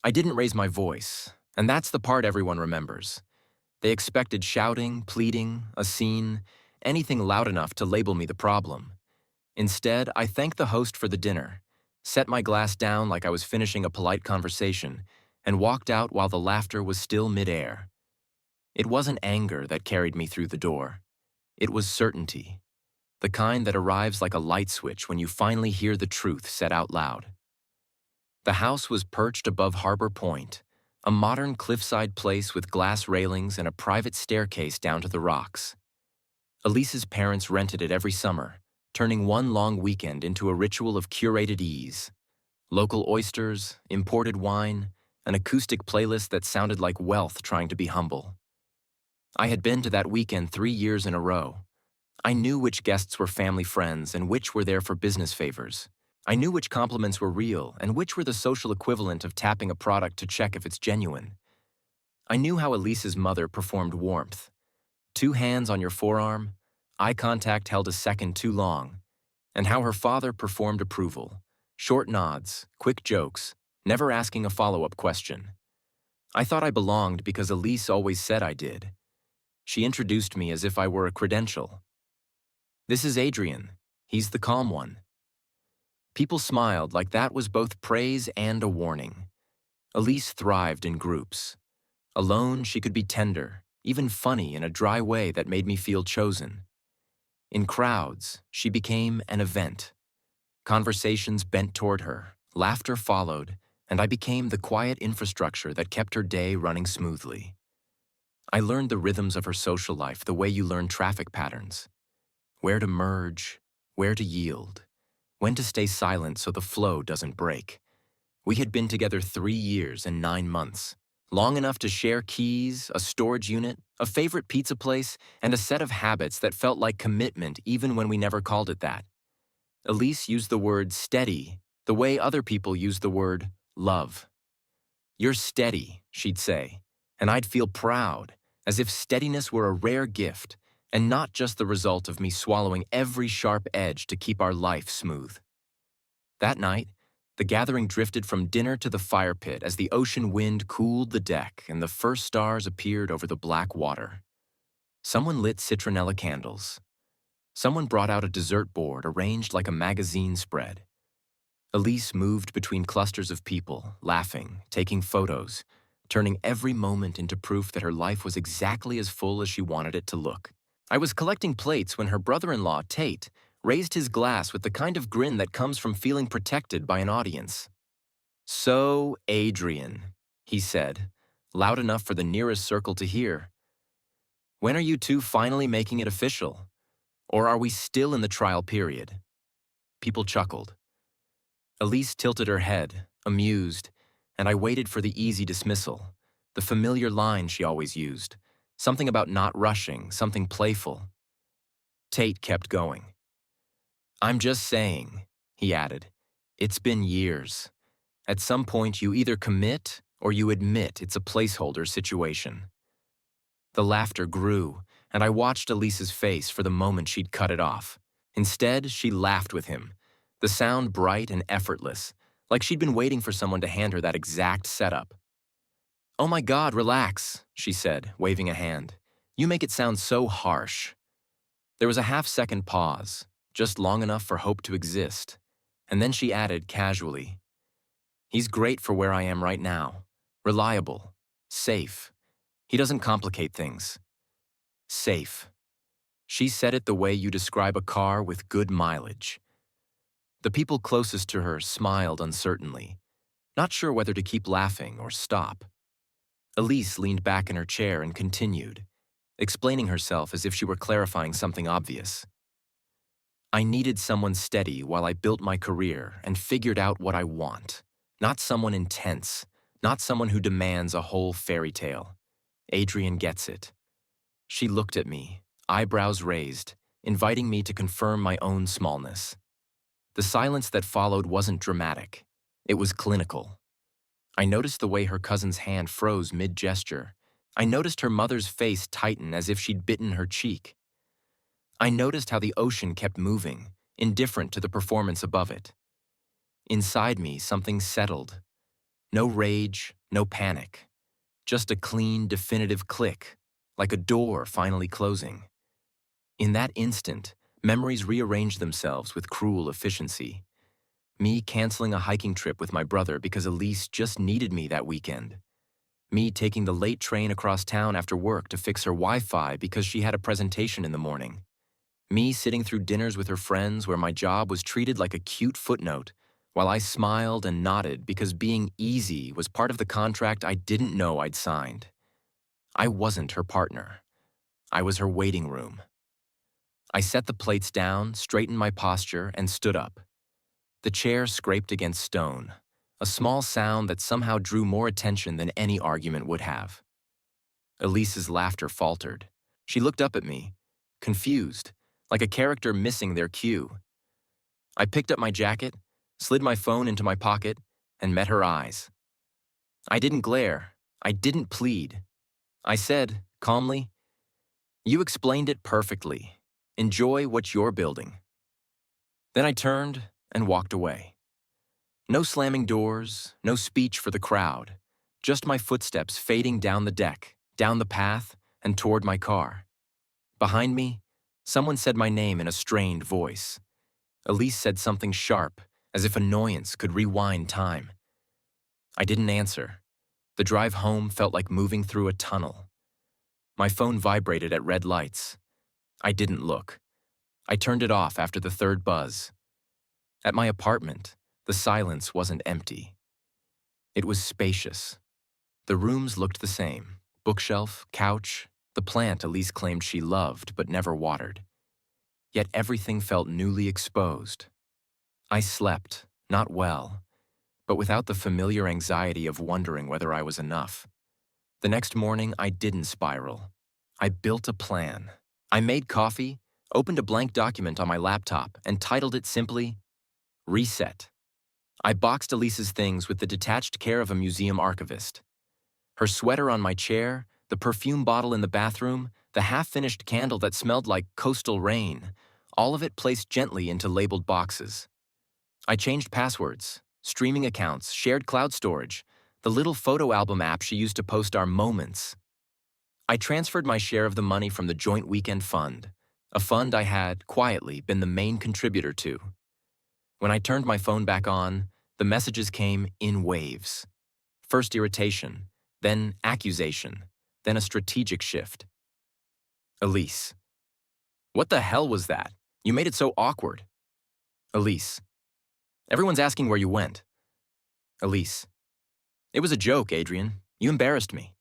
I didn't raise my voice, and that's the part everyone remembers. They expected shouting, pleading, a scene, anything loud enough to label me the problem. Instead, I thanked the host for the dinner, set my glass down like I was finishing a polite conversation, and walked out while the laughter was still midair. It wasn't anger that carried me through the door. It was certainty, the kind that arrives like a light switch when you finally hear the truth said out loud. The house was perched above Harbor Point, a modern cliffside place with glass railings and a private staircase down to the rocks. Elise's parents rented it every summer, turning one long weekend into a ritual of curated ease. Local oysters, imported wine, an acoustic playlist that sounded like wealth trying to be humble. I had been to that weekend 3 years in a row. I knew which guests were family friends and which were there for business favors. I knew which compliments were real and which were the social equivalent of tapping a product to check if it's genuine. I knew how Elise's mother performed warmth. 2 hands on your forearm, eye contact held a second too long, and how her father performed approval. Short nods, quick jokes, never asking a follow-up question. I thought I belonged because Elise always said I did. She introduced me as if I were a credential. "This is Adrian. He's the calm one." People smiled like that was both praise and a warning. Elise thrived in groups. Alone, she could be tender, even funny in a dry way that made me feel chosen. In crowds, she became an event. Conversations bent toward her, laughter followed, and I became the quiet infrastructure that kept her day running smoothly. I learned the rhythms of her social life the way you learn traffic patterns. Where to merge, where to yield, when to stay silent so the flow doesn't break. We had been together 3 years and 9 months, long enough to share keys, a storage unit, a favorite pizza place, and a set of habits that felt like commitment even when we never called it that. Elise used the word steady the way other people use the word love. "You're steady," she'd say, and I'd feel proud, as if steadiness were a rare gift, and not just the result of me swallowing every sharp edge to keep our life smooth. That night, the gathering drifted from dinner to the fire pit as the ocean wind cooled the deck and the first stars appeared over the black water. Someone lit citronella candles. Someone brought out a dessert board arranged like a magazine spread. Elise moved between clusters of people, laughing, taking photos, turning every moment into proof that her life was exactly as full as she wanted it to look. I was collecting plates when her brother-in-law, Tate, raised his glass with the kind of grin that comes from feeling protected by an audience. "So, Adrian," he said, loud enough for the nearest circle to hear. "When are you two finally making it official? Or are we still in the trial period?" People chuckled. Elise tilted her head, amused, and I waited for the easy dismissal, the familiar line she always used, something about not rushing, something playful. Tate kept going. "I'm just saying," he added, "it's been years. At some point you either commit or you admit it's a placeholder situation." The laughter grew, and I watched Elise's face for the moment she'd cut it off. Instead, she laughed with him, the sound bright and effortless, like she'd been waiting for someone to hand her that exact setup. "Oh my God, relax," she said, waving a hand. "You make it sound so harsh." There was a half-second pause, just long enough for hope to exist, and then she added casually, "He's great for where I am right now. Reliable. Safe. He doesn't complicate things. Safe." She said it the way you describe a car with good mileage. The people closest to her smiled uncertainly, not sure whether to keep laughing or stop. Elise leaned back in her chair and continued, explaining herself as if she were clarifying something obvious. "I needed someone steady while I built my career and figured out what I want. Not someone intense, not someone who demands a whole fairy tale. Adrian gets it." She looked at me, eyebrows raised, inviting me to confirm my own smallness. The silence that followed wasn't dramatic. It was clinical. I noticed the way her cousin's hand froze mid-gesture. I noticed her mother's face tighten as if she'd bitten her cheek. I noticed how the ocean kept moving, indifferent to the performance above it. Inside me, something settled. No rage, no panic. Just a clean, definitive click, like a door finally closing. In that instant, memories rearranged themselves with cruel efficiency. Me canceling a hiking trip with my brother because Elise just needed me that weekend. Me taking the late train across town after work to fix her Wi-Fi because she had a presentation in the morning. Me sitting through dinners with her friends where my job was treated like a cute footnote, while I smiled and nodded because being easy was part of the contract I didn't know I'd signed. I wasn't her partner. I was her waiting room. I set the plates down, straightened my posture, and stood up. The chair scraped against stone, a small sound that somehow drew more attention than any argument would have. Elise's laughter faltered. She looked up at me, confused, like a character missing their cue. I picked up my jacket, slid my phone into my pocket, and met her eyes. I didn't glare. I didn't plead. I said, calmly, "You explained it perfectly. Enjoy what you're building." Then I turned and walked away. No slamming doors, no speech for the crowd, just my footsteps fading down the deck, down the path, and toward my car. Behind me, someone said my name in a strained voice. Elise said something sharp, as if annoyance could rewind time. I didn't answer. The drive home felt like moving through a tunnel. My phone vibrated at red lights. I didn't look. I turned it off after the third buzz. At my apartment, the silence wasn't empty. It was spacious. The rooms looked the same: bookshelf, couch, the plant Elise claimed she loved but never watered. Yet everything felt newly exposed. I slept, not well, but without the familiar anxiety of wondering whether I was enough. The next morning, I didn't spiral. I built a plan. I made coffee, opened a blank document on my laptop, and titled it simply, Reset. I boxed Elise's things with the detached care of a museum archivist. Her sweater on my chair, the perfume bottle in the bathroom, the half-finished candle that smelled like coastal rain, all of it placed gently into labeled boxes. I changed passwords, streaming accounts, shared cloud storage, the little photo album app she used to post our moments. I transferred my share of the money from the joint weekend fund, a fund I had, quietly, been the main contributor to. When I turned my phone back on, the messages came in waves. First irritation, then accusation, then a strategic shift. Elise. What the hell was that? You made it so awkward. Elise. Everyone's asking where you went. Elise. It was a joke, Adrian. You embarrassed me.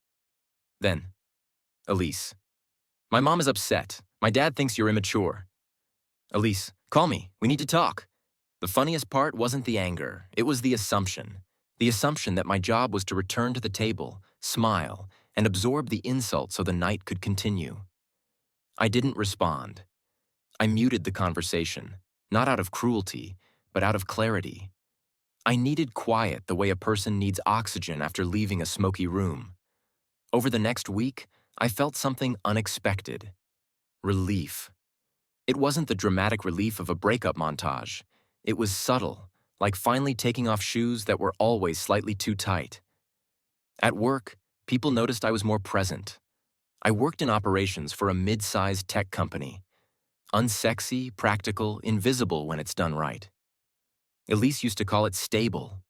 Then, Elise. My mom is upset. My dad thinks you're immature. Elise. Call me. We need to talk. The funniest part wasn't the anger. It was the assumption. The assumption that my job was to return to the table, smile, and absorb the insult so the night could continue. I didn't respond. I muted the conversation, not out of cruelty, but out of clarity. I needed quiet the way a person needs oxygen after leaving a smoky room. Over the next week, I felt something unexpected. Relief. It wasn't the dramatic relief of a breakup montage. It was subtle, like finally taking off shoes that were always slightly too tight. At work, people noticed I was more present. I worked in operations for a mid-sized tech company. Unsexy, practical, invisible when it's done right. Elise used to call it stable,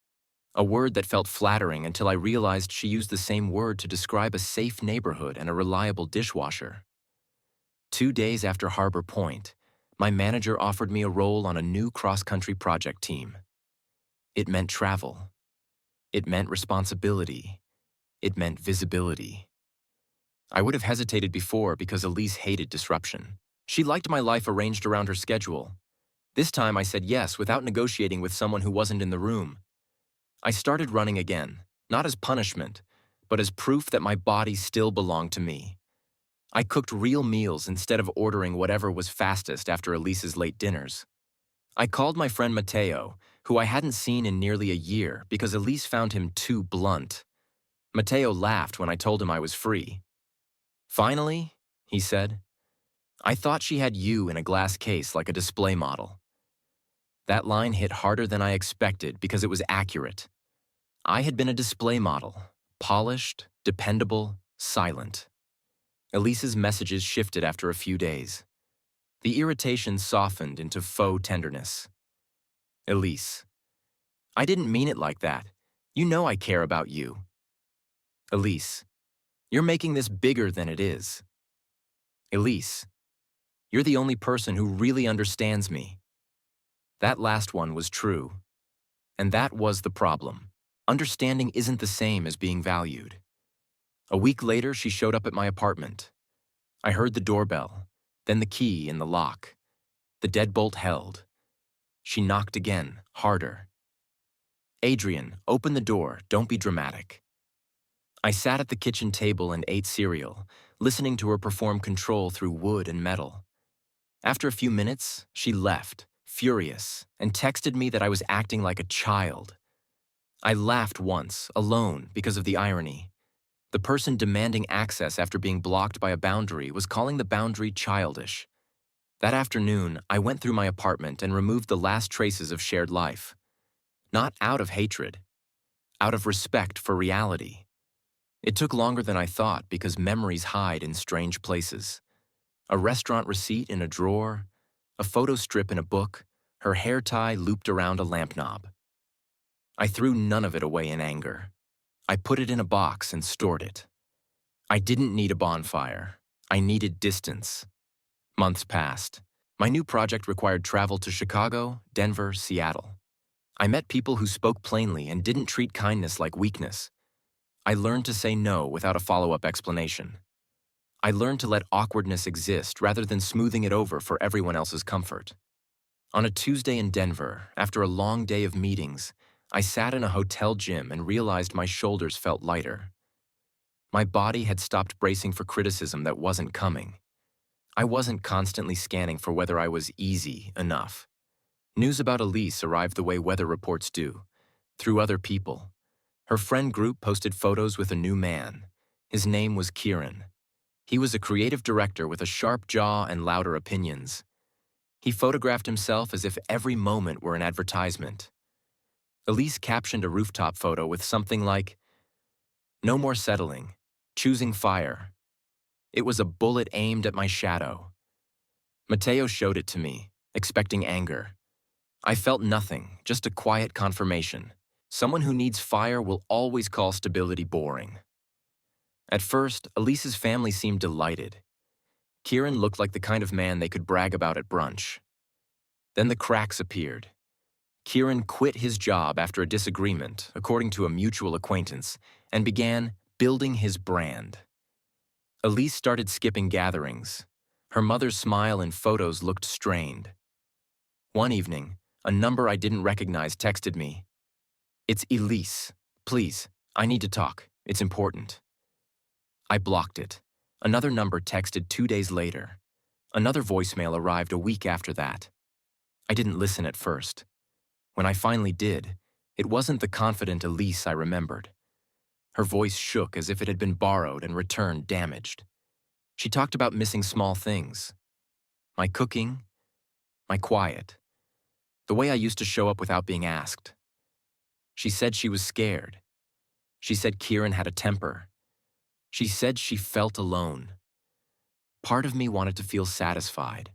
a word that felt flattering until I realized she used the same word to describe a safe neighborhood and a reliable dishwasher. 2 days after Harbor Point, my manager offered me a role on a new cross-country project team. It meant travel. It meant responsibility. It meant visibility. I would have hesitated before because Elise hated disruption. She liked my life arranged around her schedule. This time I said yes without negotiating with someone who wasn't in the room. I started running again, not as punishment, but as proof that my body still belonged to me. I cooked real meals instead of ordering whatever was fastest after Elise's late dinners. I called my friend Mateo, who I hadn't seen in nearly a year because Elise found him too blunt. Mateo laughed when I told him I was free. Finally, he said, I thought she had you in a glass case like a display model. That line hit harder than I expected because it was accurate. I had been a display model, polished, dependable, silent. Elise's messages shifted after a few days. The irritation softened into faux tenderness. Elise, I didn't mean it like that. You know I care about you. Elise, you're making this bigger than it is. Elise, you're the only person who really understands me. That last one was true. And that was the problem. Understanding isn't the same as being valued. A week later, she showed up at my apartment. I heard the doorbell, then the key in the lock. The deadbolt held. She knocked again, harder. Adrian, open the door, don't be dramatic. I sat at the kitchen table and ate cereal, listening to her perform control through wood and metal. After a few minutes, she left, furious, and texted me that I was acting like a child. I laughed once, alone, because of the irony. The person demanding access after being blocked by a boundary was calling the boundary childish. That afternoon, I went through my apartment and removed the last traces of shared life. Not out of hatred, out of respect for reality. It took longer than I thought because memories hide in strange places. A restaurant receipt in a drawer, a photo strip in a book, her hair tie looped around a lamp knob. I threw none of it away in anger. I put it in a box and stored it. I didn't need a bonfire. I needed distance. Months passed. My new project required travel to Chicago, Denver, Seattle. I met people who spoke plainly and didn't treat kindness like weakness. I learned to say no without a follow-up explanation. I learned to let awkwardness exist rather than smoothing it over for everyone else's comfort. On a Tuesday in Denver, after a long day of meetings, I sat in a hotel gym and realized my shoulders felt lighter. My body had stopped bracing for criticism that wasn't coming. I wasn't constantly scanning for whether I was easy enough. News about Elise arrived the way weather reports do, through other people. Her friend group posted photos with a new man. His name was Kieran. He was a creative director with a sharp jaw and louder opinions. He photographed himself as if every moment were an advertisement. Elise captioned a rooftop photo with something like, "No more settling, choosing fire." It was a bullet aimed at my shadow. Mateo showed it to me, expecting anger. I felt nothing, just a quiet confirmation. Someone who needs fire will always call stability boring. At first, Elise's family seemed delighted. Kieran looked like the kind of man they could brag about at brunch. Then the cracks appeared. Kieran quit his job after a disagreement, according to a mutual acquaintance, and began building his brand. Elise started skipping gatherings. Her mother's smile in photos looked strained. One evening, a number I didn't recognize texted me, "It's Elise. Please, I need to talk. It's important." I blocked it. Another number texted 2 days later. Another voicemail arrived a week after that. I didn't listen at first. When I finally did, it wasn't the confident Elise I remembered. Her voice shook as if it had been borrowed and returned damaged. She talked about missing small things. My cooking, my quiet, the way I used to show up without being asked. She said she was scared. She said Kieran had a temper. She said she felt alone. Part of me wanted to feel satisfied.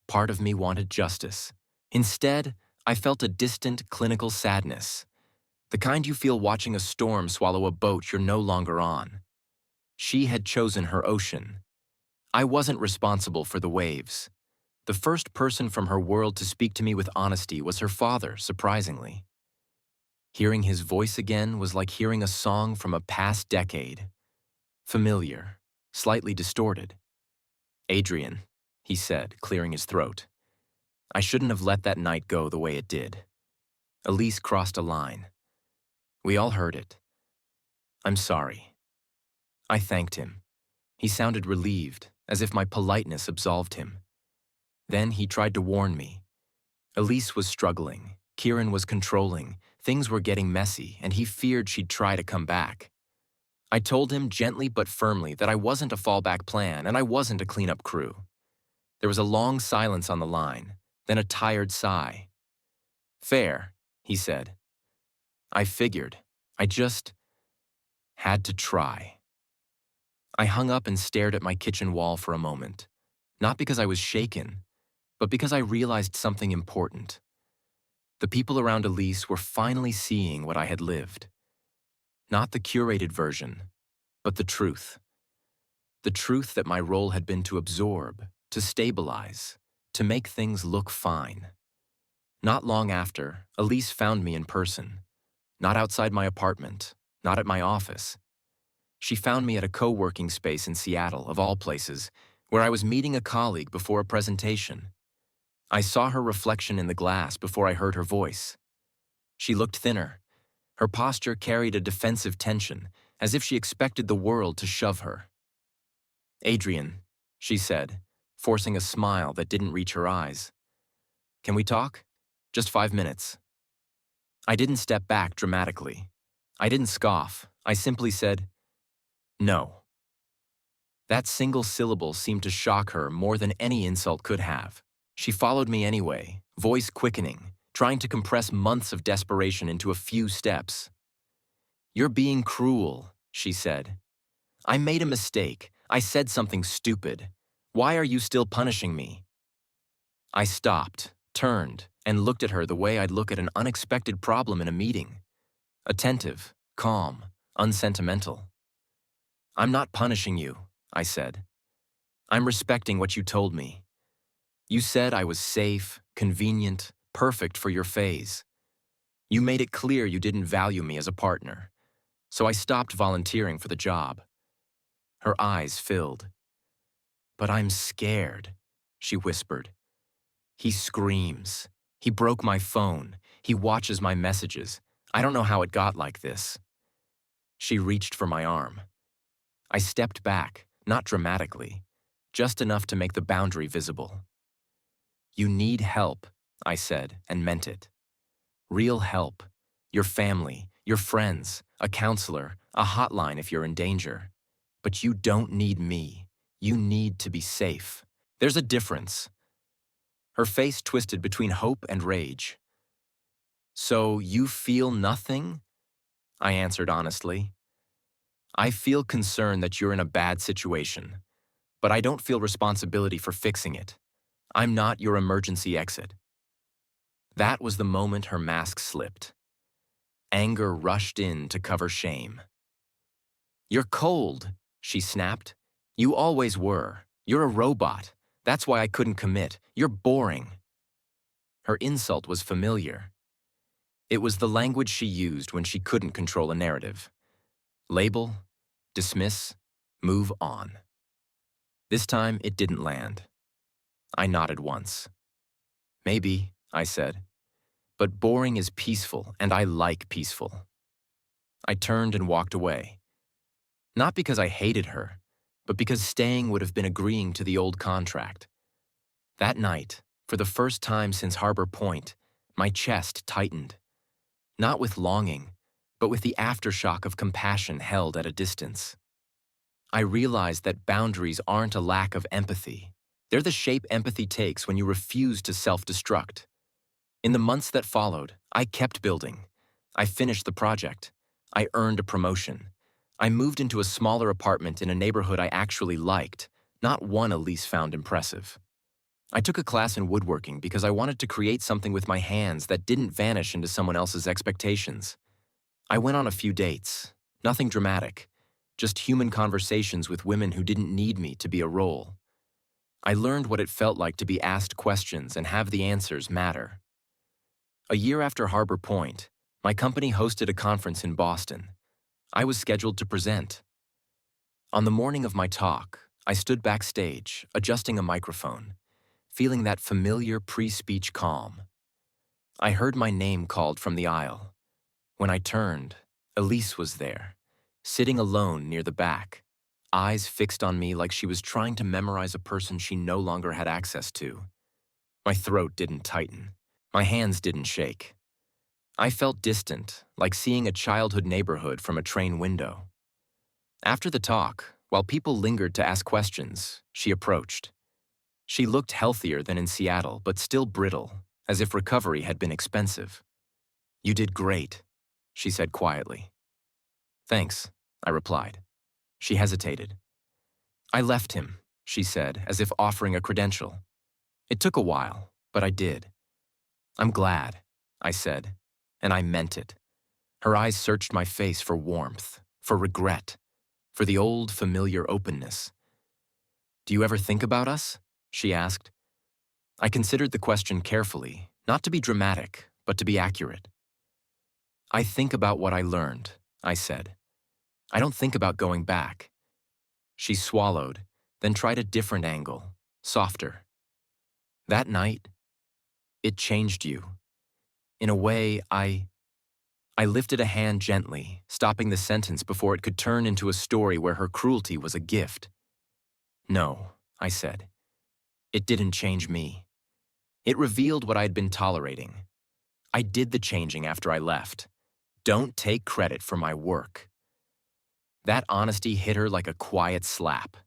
Part of me wanted justice. Instead, I felt a distant clinical sadness, the kind you feel watching a storm swallow a boat you're no longer on. She had chosen her ocean. I wasn't responsible for the waves. The first person from her world to speak to me with honesty was her father, surprisingly. Hearing his voice again was like hearing a song from a past decade. Familiar, slightly distorted. "Adrian," he said, clearing his throat. "I shouldn't have let that night go the way it did." Elise crossed a line. We all heard it. "I'm sorry." I thanked him. He sounded relieved, as if my politeness absolved him. Then he tried to warn me. Elise was struggling. Kieran was controlling. Things were getting messy, and he feared she'd try to come back. I told him gently but firmly that I wasn't a fallback plan and I wasn't a cleanup crew. There was a long silence on the line, then a tired sigh. "Fair," he said. "I figured." I just had to try. I hung up and stared at my kitchen wall for a moment, not because I was shaken, but because I realized something important. The people around Elise were finally seeing what I had lived. Not the curated version, but the truth. The truth that my role had been to absorb, to stabilize, to make things look fine. Not long after, Elise found me in person. Not outside my apartment, not at my office. She found me at a co-working space in Seattle, of all places, where I was meeting a colleague before a presentation. I saw her reflection in the glass before I heard her voice. She looked thinner. Her posture carried a defensive tension, as if she expected the world to shove her. "Adrian," she said, forcing a smile that didn't reach her eyes. "Can we talk? Just 5 minutes." I didn't step back dramatically. I didn't scoff. I simply said, "No." That single syllable seemed to shock her more than any insult could have. She followed me anyway, voice quickening, trying to compress months of desperation into a few steps. "You're being cruel," she said. "I made a mistake. I said something stupid. Why are you still punishing me?" I stopped, turned, and looked at her the way I'd look at an unexpected problem in a meeting. Attentive, calm, unsentimental. "I'm not punishing you," I said. "I'm respecting what you told me. You said I was safe, convenient, perfect for your phase. You made it clear you didn't value me as a partner. So I stopped volunteering for the job." Her eyes filled. "But I'm scared," she whispered. "He screams. He broke my phone. He watches my messages. I don't know how it got like this." She reached for my arm. I stepped back, not dramatically, just enough to make the boundary visible. "You need help," I said, and meant it. Real help. Your family, your friends, a counselor, a hotline if you're in danger. But you don't need me. You need to be safe. There's a difference. Her face twisted between hope and rage. "So you feel nothing?" I answered honestly. "I feel concern that you're in a bad situation, but I don't feel responsibility for fixing it. I'm not your emergency exit." That was the moment her mask slipped. Anger rushed in to cover shame. "You're cold," she snapped. "You always were. You're a robot. That's why I couldn't commit. You're boring." Her insult was familiar. It was the language she used when she couldn't control a narrative. Label, dismiss, move on. This time, it didn't land. I nodded once. "Maybe," I said. "But boring is peaceful, and I like peaceful." I turned and walked away. Not because I hated her, but because staying would have been agreeing to the old contract. That night, for the first time since Harbor Point, my chest tightened. Not with longing, but with the aftershock of compassion held at a distance. I realized that boundaries aren't a lack of empathy. They're the shape empathy takes when you refuse to self-destruct. In the months that followed, I kept building. I finished the project. I earned a promotion. I moved into a smaller apartment in a neighborhood I actually liked, not one Elise found impressive. I took a class in woodworking because I wanted to create something with my hands that didn't vanish into someone else's expectations. I went on a few dates, nothing dramatic, just human conversations with women who didn't need me to be a role. I learned what it felt like to be asked questions and have the answers matter. A year after Harbor Point, my company hosted a conference in Boston. I was scheduled to present. On the morning of my talk, I stood backstage, adjusting a microphone, feeling that familiar pre-speech calm. I heard my name called from the aisle. When I turned, Elise was there, sitting alone near the back, eyes fixed on me like she was trying to memorize a person she no longer had access to. My throat didn't tighten. My hands didn't shake. I felt distant, like seeing a childhood neighborhood from a train window. After the talk, while people lingered to ask questions, she approached. She looked healthier than in Seattle, but still brittle, as if recovery had been expensive. "You did great," she said quietly. Thanks, I replied. She hesitated. I left him, she said, as if offering a credential. It took a while, but I did. I'm glad, I said, and I meant it. Her eyes searched my face for warmth, for regret, for the old familiar openness. Do you ever think about us? She asked. I considered the question carefully, not to be dramatic, but to be accurate. I think about what I learned, I said. I don't think about going back. She swallowed, then tried a different angle, softer. That night, it changed you. In a way, I lifted a hand gently, stopping the sentence before it could turn into a story where her cruelty was a gift. No, I said. It didn't change me. It revealed what I'd been tolerating. I did the changing after I left. Don't take credit for my work. That honesty hit her like a quiet slap.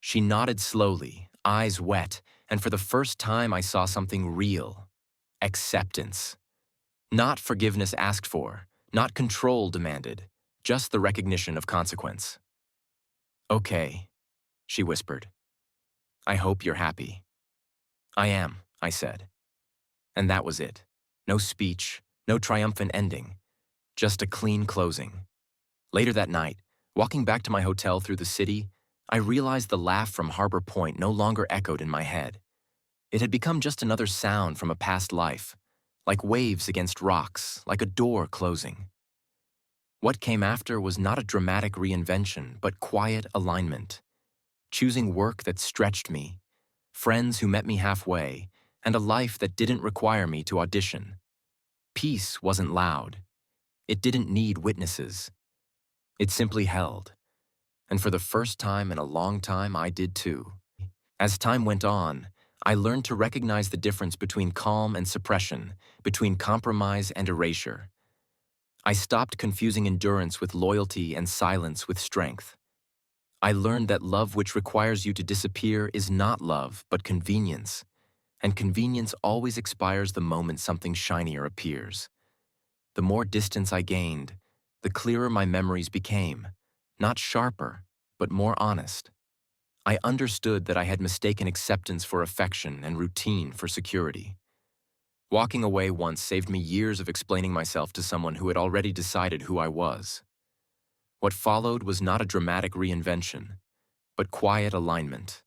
She nodded slowly, eyes wet, and for the first time I saw something real. Acceptance. Not forgiveness asked for, not control demanded, just the recognition of consequence. Okay, she whispered. I hope you're happy. I am, I said. And that was it. No speech, no triumphant ending, just a clean closing. Later that night, walking back to my hotel through the city, I realized the laugh from Harbor Point no longer echoed in my head. It had become just another sound from a past life, like waves against rocks, like a door closing. What came after was not a dramatic reinvention, but quiet alignment. Choosing work that stretched me, friends who met me halfway, and a life that didn't require me to audition. Peace wasn't loud. It didn't need witnesses. It simply held. And for the first time in a long time, I did too. As time went on, I learned to recognize the difference between calm and suppression, between compromise and erasure. I stopped confusing endurance with loyalty and silence with strength. I learned that love which requires you to disappear is not love, but convenience. And convenience always expires the moment something shinier appears. The more distance I gained, the clearer my memories became, not sharper, but more honest. I understood that I had mistaken acceptance for affection and routine for security. Walking away once saved me years of explaining myself to someone who had already decided who I was. What followed was not a dramatic reinvention, but quiet alignment.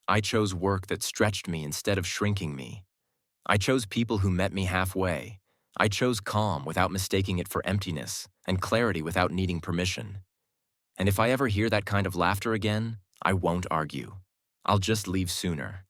I chose work that stretched me instead of shrinking me. I chose people who met me halfway. I chose calm without mistaking it for emptiness, and clarity without needing permission. And if I ever hear that kind of laughter again, I won't argue. I'll just leave sooner.